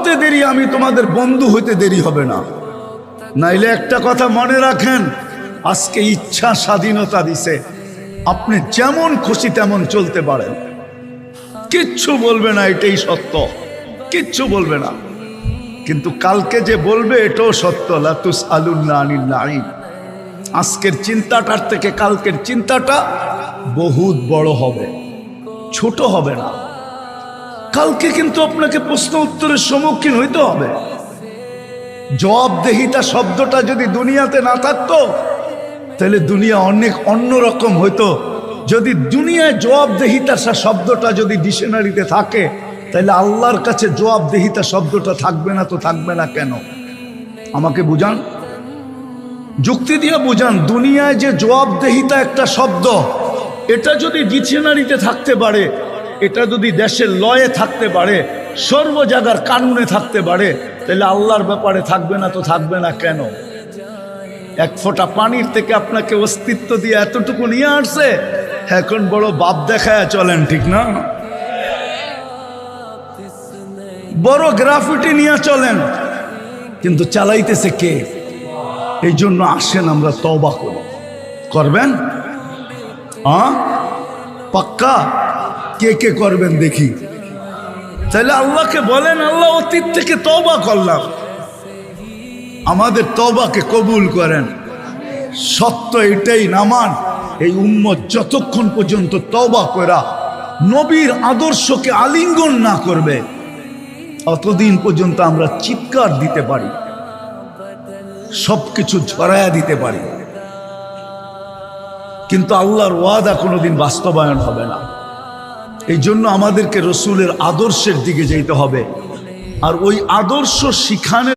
হতে দেরি, আমি তোমাদের বন্ধু হতে দেরি হবে না। নাইলে একটা কথা মনে রাখেন, আজকে ইচ্ছা স্বাধীনতা দিছে, আপনি যেমন খুশি তেমন চলতে পারেন, কিচ্ছু বলবে না, এটাই সত্য, কিচ্ছু বলবে না। কিন্তু কালকে যে বলবে এটাও সত্য, লা তুসআলুন্না আনিন নাঈম। আজকের চিন্তাটার থেকে কালকের চিন্তাটা বহুত বড় হবে, ছোট হবে না। কালকে কিন্তু আপনাকে প্রশ্ন উত্তরের সম্মুখীন হইতে হবে। জবাবদেহিতা শব্দটা যদি দুনিয়াতে না থাকতো তাহলে দুনিয়া অনেক অন্যরকম হইতো। যদি দুনিয়ায় জবাবদেহিতা শব্দটা যদি ডিকশনারিতে থাকে, তাহলে আল্লাহর কাছে জবাবদেহিতা শব্দটা থাকবে না। তো থাকবে না কেন? আমাকে বুঝান, যুক্তি দিয়ে বুঝান। দুনিয়ায় যে জবাবদেহিতা একটা শব্দ, এটা যদি ডিকশনারিতে থাকতে পারে, এটা যদি দেশের লয়ে থাকতে পারে, সর্ব জায়গার কানুনে থাকতে পারে, তাহলে আল্লাহর ব্যাপারে থাকবে না। তো থাকবে না কেন? এক ফোঁটা পানির থেকে আপনাকে অস্তিত্ব দিয়ে এতটুকু নিয়ে আসছে, এখন বড় বাপ দেখায় চলেন, ঠিক না? বড় গ্রাফিটি নিয়ে চলেন, কিন্তু চালাইতেছে কে? এই জন্য আসেন আমরা তওবা করি। করবেন? পাক্কা? কে কে করবেন দেখি? তাহলে আল্লাহকে বলেন, আল্লাহ অতীত থেকে তওবা করলাম, আমাদের তওবাকে কবুল করেন। সত্য এটাই, নামান এই উম্মত যতক্ষণ পর্যন্ত তওবা করা নবীর আদর্শকে আলিঙ্গন না করবে, অতদিন পর্যন্ত আমরা চিৎকার দিতে পারি, সবকিছু ছড়ায়া দিতে পারি, কিন্তু আল্লাহর ওয়াদা কোনোদিন বাস্তবায়ন হবে না। এই জন্য আমাদেরকে রসুলের আদর্শের দিকে যেতে হবে, আর ওই আদর্শ শিখানোর